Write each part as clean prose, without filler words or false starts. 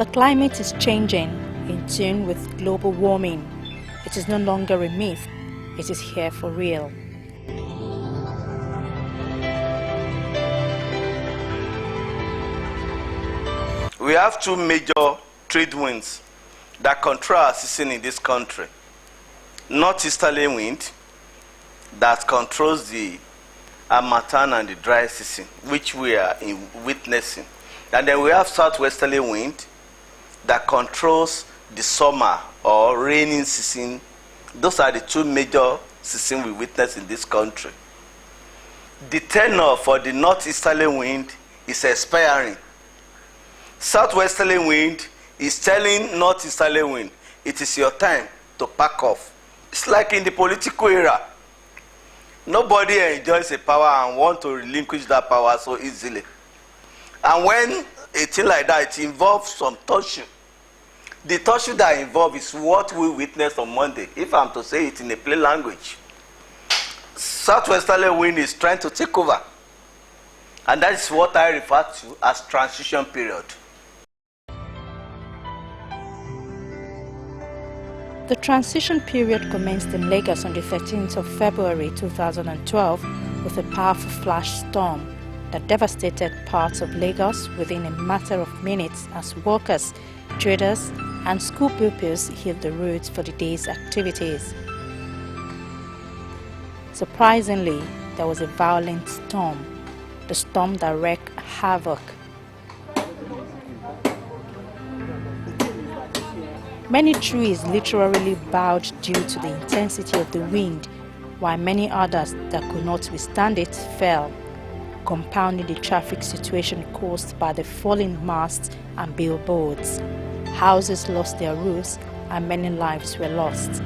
The climate is changing in tune with global warming. It is no longer a myth, it is here for real. We have two major trade winds that control our season in this country. Northeasterly wind that controls the harmattan and the dry season, which we are witnessing. And then we have southwesterly wind that controls the summer or rainy season. Those are the two major seasons we witness in this country. The tenor for the northeasterly wind is expiring. Southwesterly wind is telling northeasterly wind, it is your time to pack off. It's like in the political era. Nobody enjoys a power and wants to relinquish that power so easily. And when a thing like that, it involves some torture. The torture that involves is what we witnessed on Monday, if I'm to say it in a plain language. Southwesterly wind is trying to take over. And that is what I refer to as transition period. The transition period commenced in Lagos on the 13th of February 2012 with a powerful flash storm that devastated parts of Lagos within a matter of minutes as workers, traders, and school pupils hit the roads for the day's activities. Surprisingly, there was a violent storm, the storm that wreaked havoc. Many trees literally bowed due to the intensity of the wind, while many others that could not withstand it fell, compounding the traffic situation caused by the falling masts and billboards. Houses lost their roofs and many lives were lost.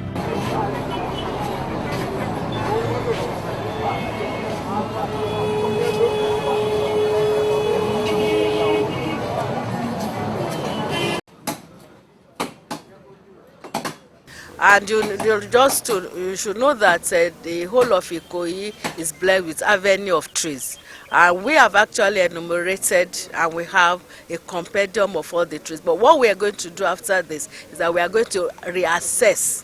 And you should know that the whole of Ikoyi is blessed with avenue of trees. And we have actually enumerated and we have a compendium of all the trees. But what we are going to do after this is that we are going to reassess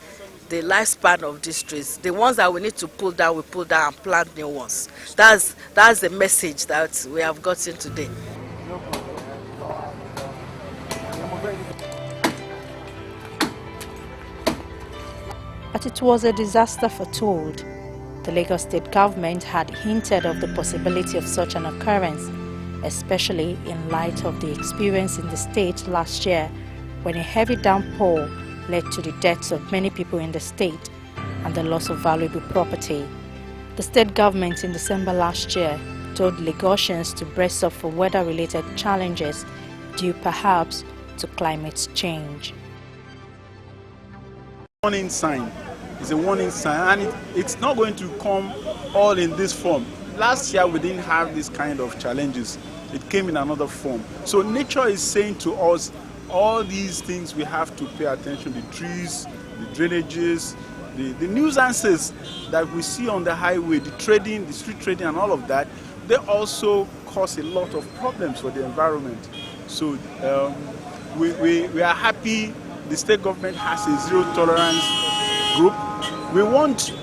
the lifespan of these trees. The ones that we need to pull down, we pull down and plant new ones. That's the message that we have gotten today. But it was a disaster foretold. The Lagos state government had hinted of the possibility of such an occurrence, especially in light of the experience in the state last year when a heavy downpour led to the deaths of many people in the state and the loss of valuable property. The state government in December last year told Lagosians to brace up for weather-related challenges due perhaps to climate change. Warning sign. It's a warning sign, and it's not going to come all in this form. Last year we didn't have this kind of challenges. It came in another form. So nature is saying to us, all these things we have to pay attention. The trees, the drainages, the nuisances that we see on the highway, the trading, the street trading and all of that, they also cause a lot of problems for the environment. So we are happy the state government has a zero tolerance group. We want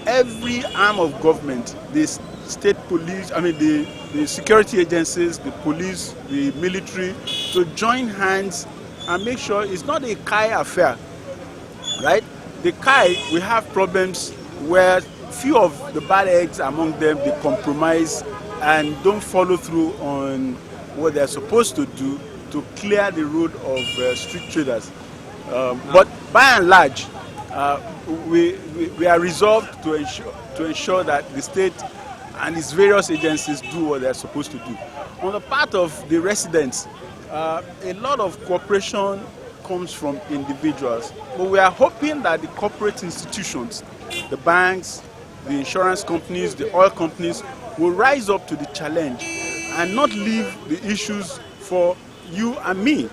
every arm of government, the state police, the security agencies, the police, the military, to join hands and make sure it's not a Kai affair, right? The Kai, we have problems where few of the bad eggs among them, they compromise and don't follow through on what they're supposed to do to clear the road of street traders. But by and large, we are resolved to ensure that the state and its various agencies do what they're supposed to do. On the part of the residents, a lot of cooperation comes from individuals, but we are hoping that the corporate institutions, the banks, the insurance companies, the oil companies will rise up to the challenge and not leave the issues for you and me.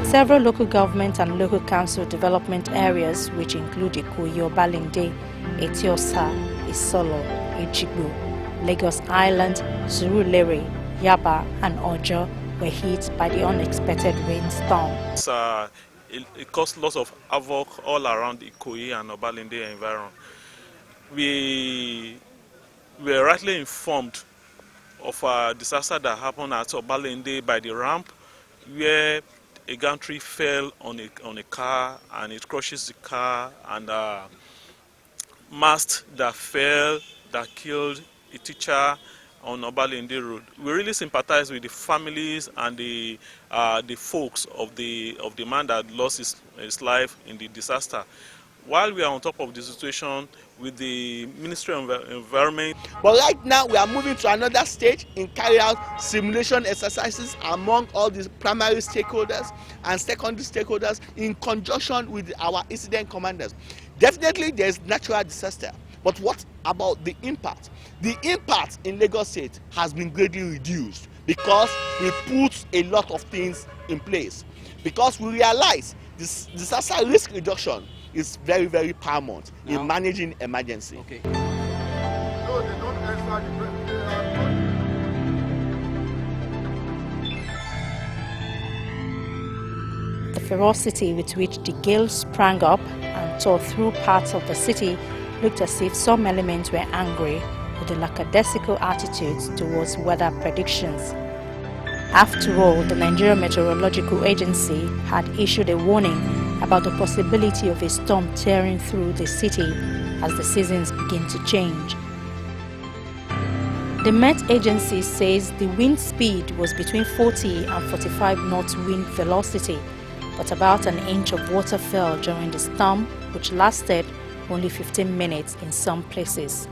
Several local government and local council development areas, which include Ikoyi, Obalende, Etiosa, Isolo, Ejigbo, Lagos Island, Surulere, Yaba and Ojo, were hit by the unexpected rainstorm. It caused lots of havoc all around Ikoyi and Obalende environment. We were rightly informed of a disaster that happened at Obalende by the ramp, where a gantry fell on a car and it crushes the car, and mast that fell that killed a teacher on Obalende Road. We really sympathize with the families and the folks of the man that lost his life in the disaster. While we are on top of the situation with the Ministry of Environment. But right now we are moving to another stage in carrying out simulation exercises among all the primary stakeholders and secondary stakeholders in conjunction with our incident commanders. Definitely there is natural disaster, but what about the impact? The impact in Lagos State has been greatly reduced because we put a lot of things in place, because we realize this disaster risk reduction is very, very paramount in managing emergency. Okay. The ferocity with which the gale sprang up and tore through parts of the city looked as if some elements were angry with the lackadaisical attitudes towards weather predictions. After all, the Nigerian Meteorological Agency had issued a warning about the possibility of a storm tearing through the city as the seasons begin to change. The Met Agency says the wind speed was between 40 and 45 knots wind velocity, but about an inch of water fell during the storm, which lasted only 15 minutes in some places.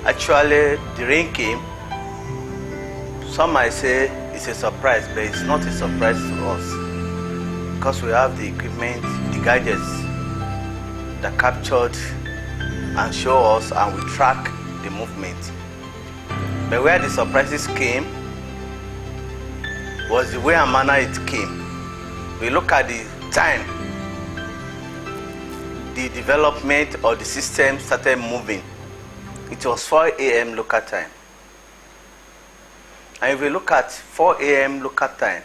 Actually, the rain came. Some might say it's a surprise, but it's not a surprise to us because we have the equipment, the gadgets that captured and show us, and we track the movement. But where the surprises came was the way and manner it came. We look at the time the development or the system started moving. It was 4 a.m. local time. And if we look at 4 a.m. local time,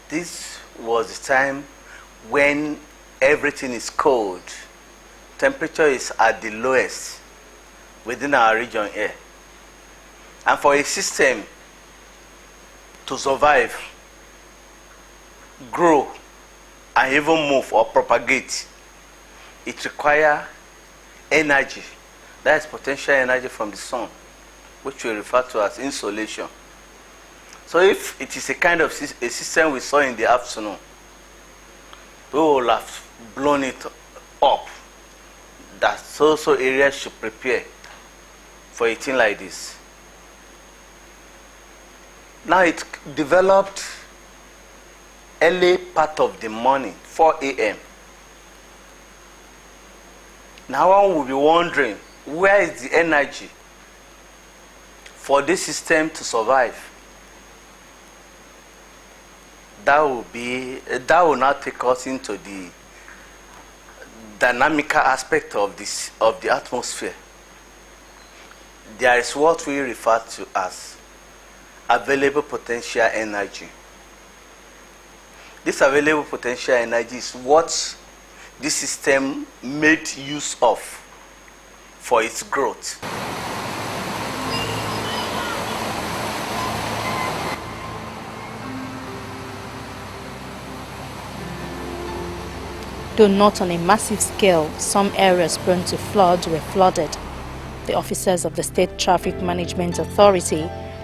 this was the time when everything is cold. Temperature is at the lowest within our region here. And for a system to survive, grow, and even move or propagate, it requires energy. That is potential energy from the sun, which we refer to as insolation. So if it is a kind of a system we saw in the afternoon, we will have blown it up. That so areas should prepare for a thing like this. Now it developed early part of the morning, 4 a.m. Now one will be wondering, where is the energy for this system to survive? That will now take us into the dynamical aspect of the atmosphere. There is what we refer to as available potential energy. This available potential energy is what this system made use of for its growth. Though not on a massive scale, some areas prone to floods were flooded. The officers of the State Traffic Management Authority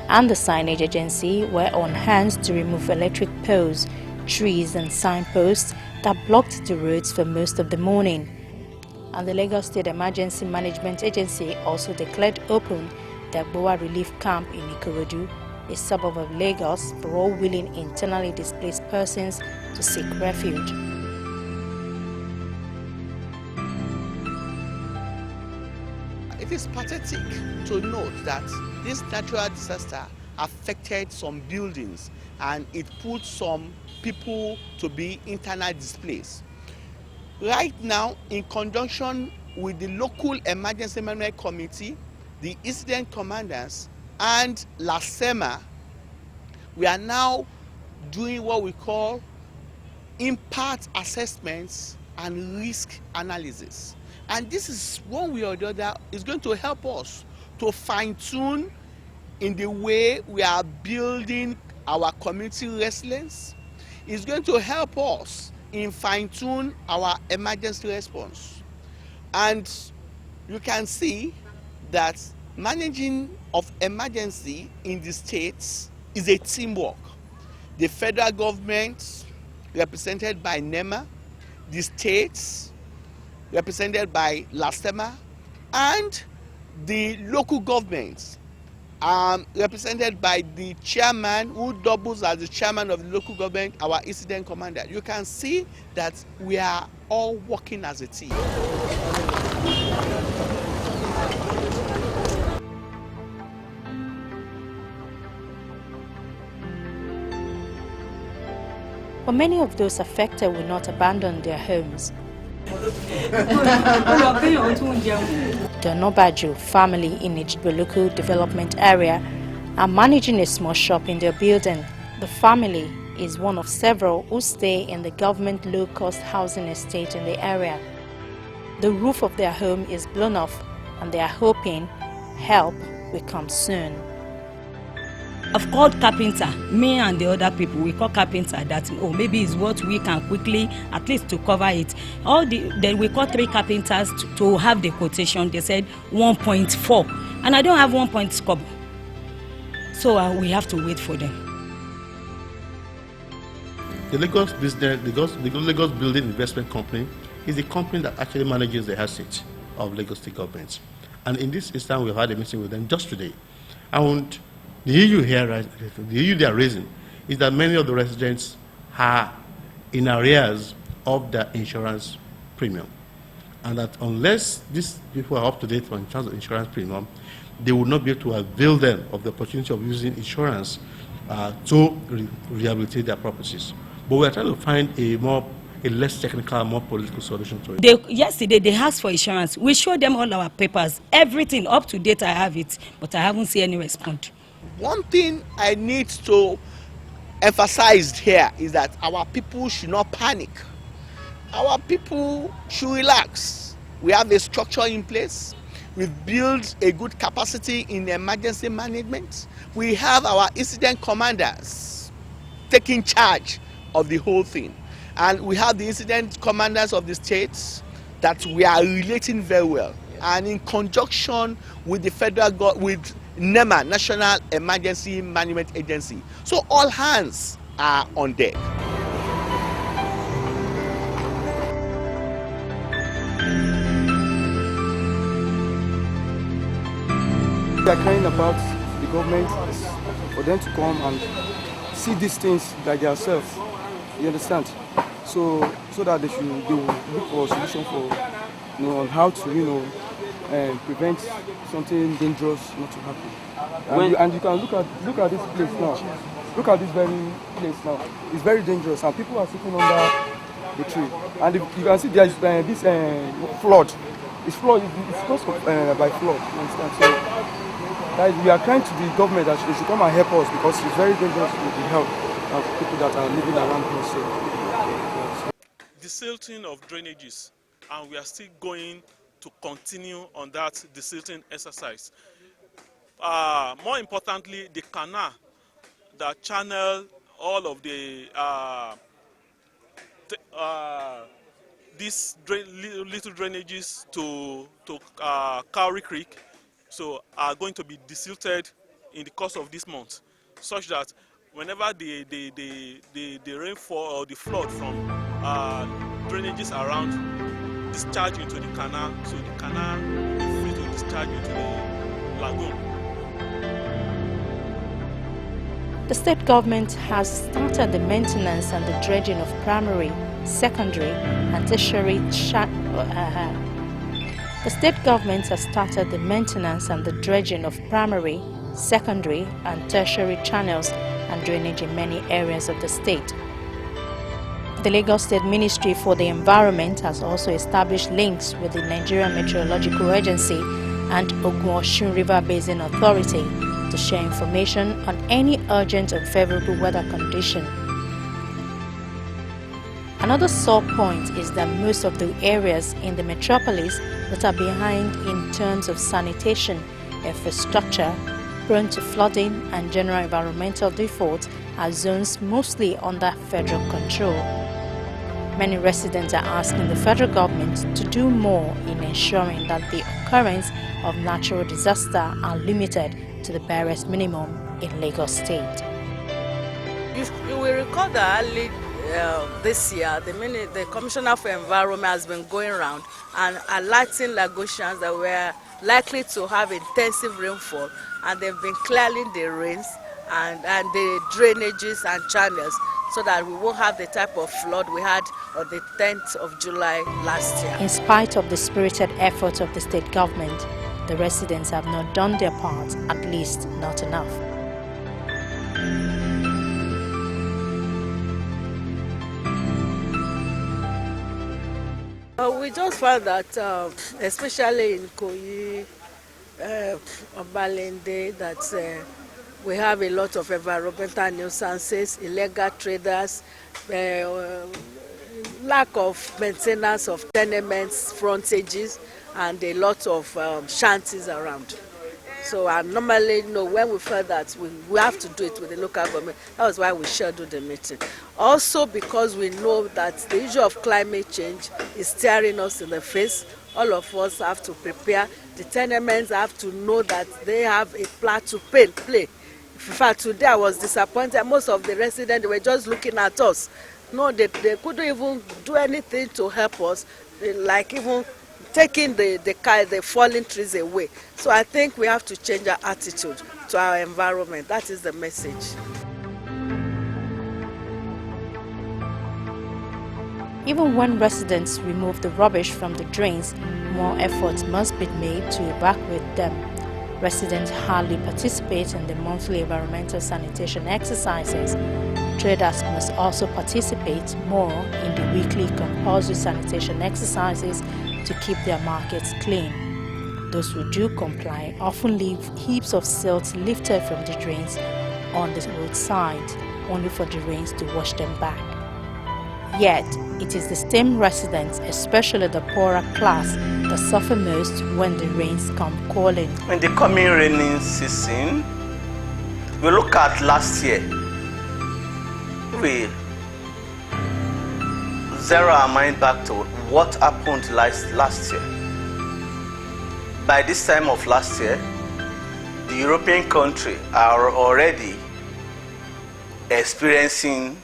and the Signage Agency were on hand to remove electric poles, trees and signposts that blocked the roads for most of the morning. And the Lagos State Emergency Management Agency also declared open the Agbowa Relief Camp in Ikorodu, a suburb of Lagos, for all willing internally displaced persons to seek refuge. It is pathetic to note that this natural disaster affected some buildings and it put some people to be internally displaced. Right now, in conjunction with the local emergency management committee, the incident commanders and LASEMA, we are now doing what we call impact assessments and risk analysis. And this is one way or the other is going to help us to fine-tune in the way we are building our community resilience. It's going to help us in fine-tune our emergency response. And you can see that managing of emergency in the states is a teamwork. The federal government, represented by NEMA, the states, represented by LASEMA, and the local governments, represented by the chairman, who doubles as the chairman of the local government, our incident commander. You can see that we are all working as a team. But many of those affected will not abandon their homes. The Nobaju family in Ijboluku development area are managing a small shop in their building. The family is one of several who stay in the government low-cost housing estate in the area. The roof of their home is blown off and they are hoping help will come soon. I've called carpenter, me and the other people, we call carpenter that, oh, maybe it's what we can quickly, at least to cover it. Then we called 3 carpenters to have the quotation. They said 1.4, and I don't have 1.4. So we have to wait for them. The Lagos Building Investment Company is the company that actually manages the assets of Lagos State government. And in this instance, we've had a meeting with them just today. And the issue here, the issue they are raising, is that many of the residents are in arrears of their insurance premium, and that unless these people are up to date in terms of insurance premium, they will not be able to avail them of the opportunity of using insurance to rehabilitate their properties. But we are trying to find a less technical, more political solution to it. Yesterday, they asked for insurance. We showed them all our papers, everything up to date. I have it, but I haven't seen any response. One thing I need to emphasize here is that our people should not panic. Our people should relax. We have a structure in place. We've built a good capacity in emergency management. We have our incident commanders taking charge of the whole thing. And we have the incident commanders of the states that we are relating very well. And in conjunction with the federal with NEMA, National Emergency Management Agency. So all hands are on deck. We are caring about the government for them to come and see these things by themselves. You understand? So that they will look for a solution for, on how to, prevent something dangerous not to happen. And you can look at this place now. Look at this very place now. It's very dangerous, and people are sitting under the tree. And you can see there is this flood. It's caused by flood. You understand? So we are trying to the government that they should come and help us, because it's very dangerous with the help of people that are living around here. So, desilting of drainages, and we are still going to continue on that desilting exercise. More importantly, the canal that channel all of the these little drainages to Cowrie Creek, so are going to be desilted in the course of this month, such that whenever the rainfall or the flood from drainages around discharge into the canal, so the canal will be free to discharge into the lagoon. The state government has started the maintenance and the dredging of primary, secondary, and tertiary The state government has started the maintenance and the dredging of primary, secondary and tertiary channels and drainage in many areas of the state. The Lagos State Ministry for the Environment has also established links with the Nigerian Meteorological Agency and Ogun-Osun River Basin Authority to share information on any urgent or favorable weather condition. Another sore point is that most of the areas in the metropolis that are behind in terms of sanitation, infrastructure, prone to flooding and general environmental defaults are zones mostly under federal control. Many residents are asking the federal government to do more in ensuring that the occurrence of natural disaster are limited to the barest minimum in Lagos State. You will recall that early this year, the Commissioner for Environment has been going around and alerting Lagosians that we are likely to have intensive rainfall, and they've been clearing the rains and the drainages and channels so that we won't have the type of flood we had on the 10th of July last year. In spite of the spirited efforts of the state government, the residents have not done their part, at least not enough. We just found that, especially in Ikoyi, Obalende, that we have a lot of environmental nuisances, illegal traders, lack of maintenance of tenements, frontages, and a lot of shanties around. So I normally know when we felt that we have to do it with the local government. That was why we scheduled the meeting. Also because we know that the issue of climate change is staring us in the face. All of us have to prepare. The tenements have to know that they have a part to play. In fact, today I was disappointed. Most of the residents were just looking at us. No, they couldn't even do anything to help us, like even taking the fallen trees away. So I think we have to change our attitude to our environment. That is the message. Even when residents remove the rubbish from the drains, more efforts must be made to evacuate them. Residents hardly participate in the monthly environmental sanitation exercises. Traders must also participate more in the weekly compulsory sanitation exercises to keep their markets clean. Those who do comply often leave heaps of silt lifted from the drains on the roadside, only for the rains to wash them back. Yet, it is the same residents, especially the poorer class, that suffer most when the rains come calling. In the coming rainy season, we look at last year. We zero our mind back to what happened last year. By this time of last year, the European countries are already experiencing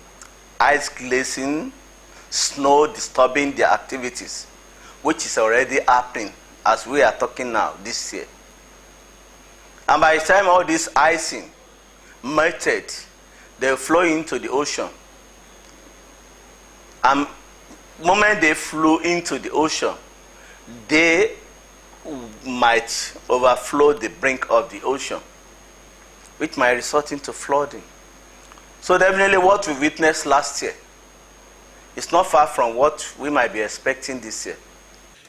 ice glazing, snow disturbing their activities, which is already happening as we are talking now this year. And by the time all this icing melted, they flow into the ocean. And the moment they flew into the ocean, they might overflow the brink of the ocean, which might result into flooding. So definitely what we witnessed last year is not far from what we might be expecting this year.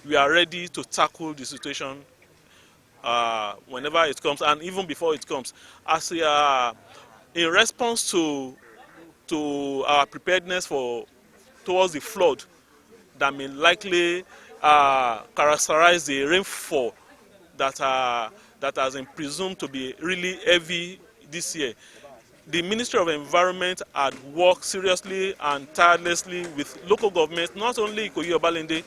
We are ready to tackle the situation whenever it comes, and even before it comes. As in response to our preparedness towards the flood that may likely characterize the rainfall that has been presumed to be really heavy this year, the Ministry of Environment had worked seriously and tirelessly with local governments, not only Ikoyi Obalende,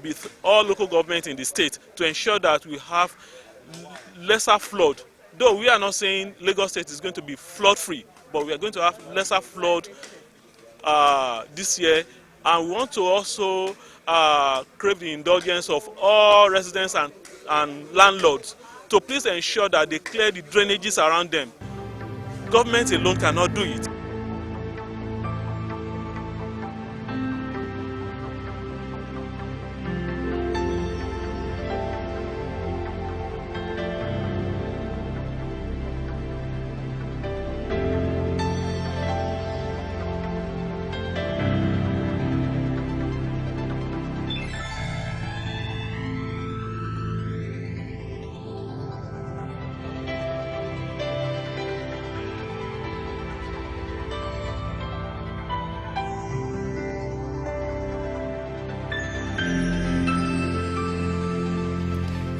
with all local governments in the state, to ensure that we have lesser flood. Though we are not saying Lagos State is going to be flood-free, but we are going to have lesser flood this year. And we want to also crave the indulgence of all residents and landlords to please ensure that they clear the drainages around them. Government alone cannot do it.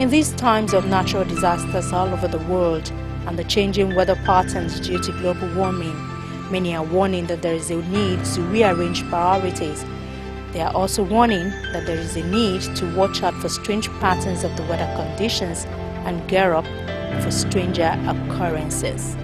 In these times of natural disasters all over the world and the changing weather patterns due to global warming, many are warning that there is a need to rearrange priorities. They are also warning that there is a need to watch out for strange patterns of the weather conditions and gear up for stranger occurrences.